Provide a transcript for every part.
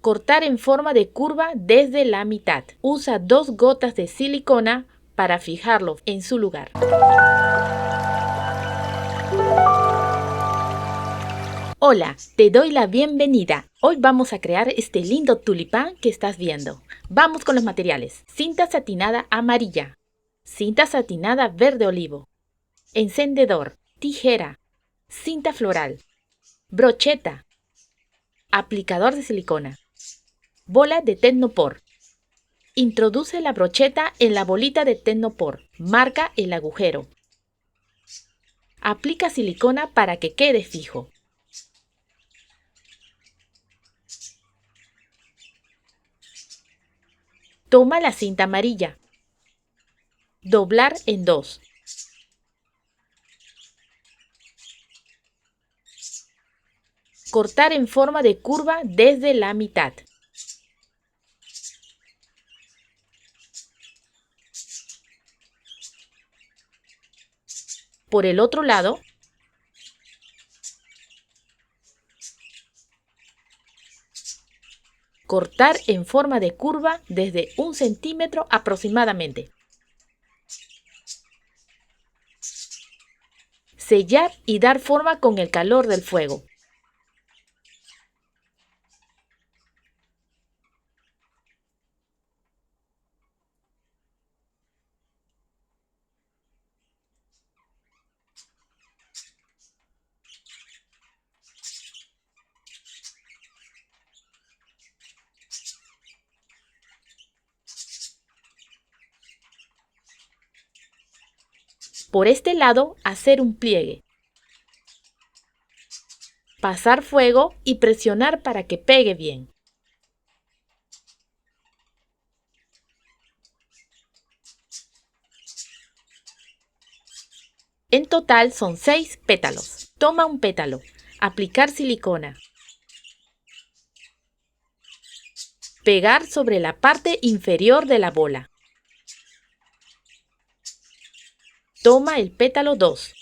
Cortar en forma de curva desde la mitad. Usa 2 gotas de silicona para fijarlo en su lugar. Hola, te doy la bienvenida. Hoy vamos a crear este lindo tulipán que estás viendo. Vamos con los materiales. Cinta satinada amarilla, cinta satinada verde olivo, encendedor, tijera, cinta floral, brocheta, aplicador de silicona, bola de Tecnopor. Introduce la brocheta en la bolita de Tecnopor. Marca el agujero. Aplica silicona para que quede fijo. Toma la cinta amarilla. Doblar en 2. Cortar en forma de curva desde la mitad. Por el otro lado, cortar en forma de curva desde 1 centímetro aproximadamente. Sellar y dar forma con el calor del fuego. Por este lado, hacer un pliegue. Pasar fuego y presionar para que pegue bien. En total son 6 pétalos. Toma un pétalo. Aplicar silicona. Pegar sobre la parte inferior de la bola. Toma el pétalo 2.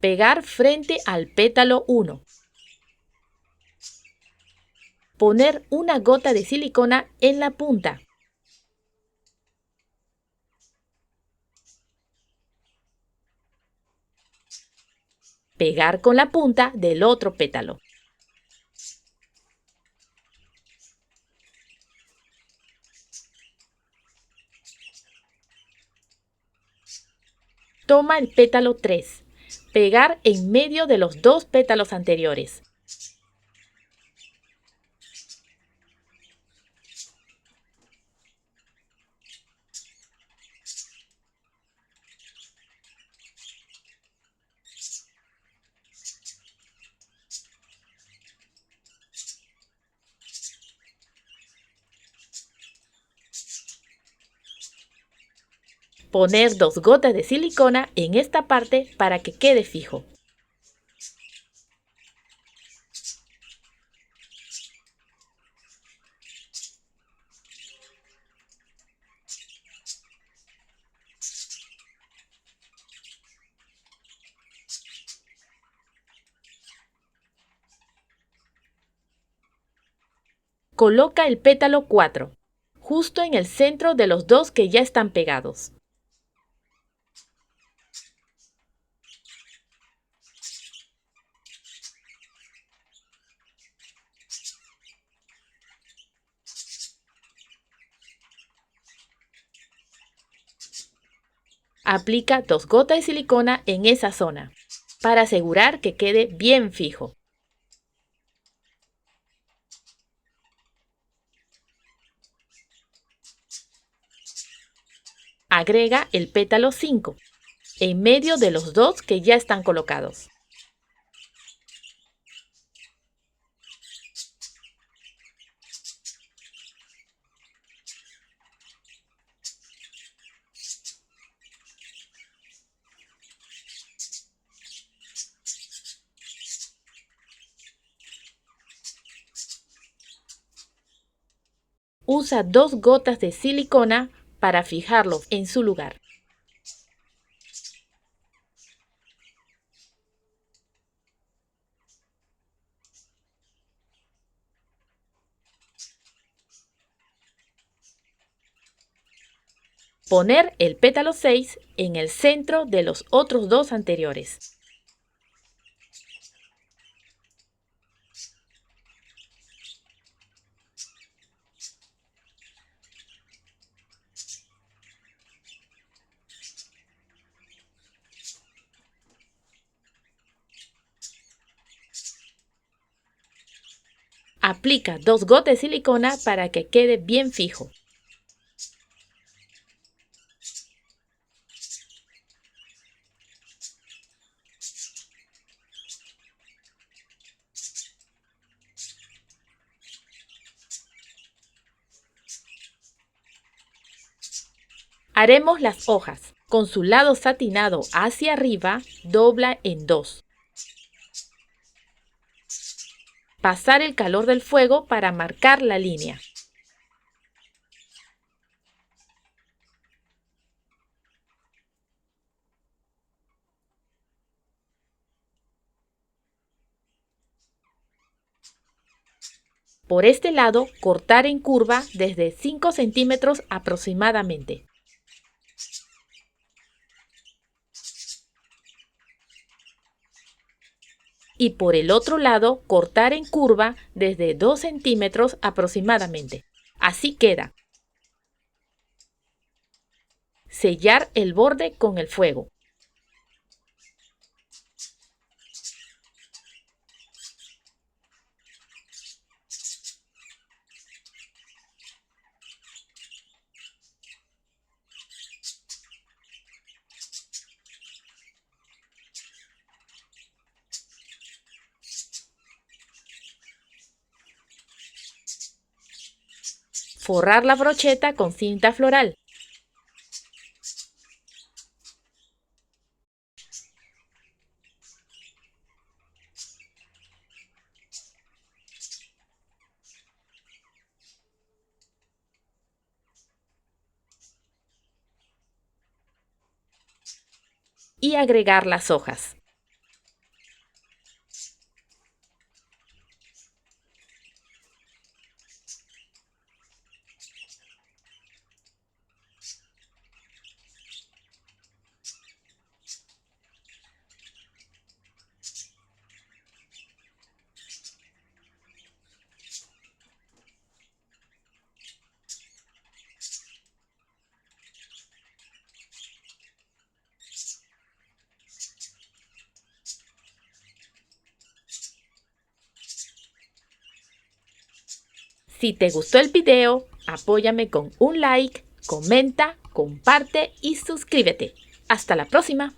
Pegar frente al pétalo 1. Poner una gota de silicona en la punta. Pegar con la punta del otro pétalo. Toma el pétalo 3. Pegar en medio de los 2 pétalos anteriores. Poner 2 gotas de silicona en esta parte para que quede fijo. Coloca el pétalo 4, justo en el centro de los 2 que ya están pegados. Aplica 2 gotas de silicona en esa zona, para asegurar que quede bien fijo. Agrega el pétalo 5, en medio de los 2 que ya están colocados. Usa 2 gotas de silicona para fijarlo en su lugar. Poner el pétalo 6 en el centro de los otros dos anteriores. Aplica 2 gotas de silicona para que quede bien fijo. Haremos las hojas. Con su lado satinado hacia arriba, dobla en 2. Pasar el calor del fuego para marcar la línea. Por este lado, cortar en curva desde 5 centímetros aproximadamente. Y por el otro lado, cortar en curva desde 2 centímetros aproximadamente. Así queda. Sellar el borde con el fuego. Forrar la brocheta con cinta floral. Y agregar las hojas. Si te gustó el video, apóyame con un like, comenta, comparte y suscríbete. ¡Hasta la próxima!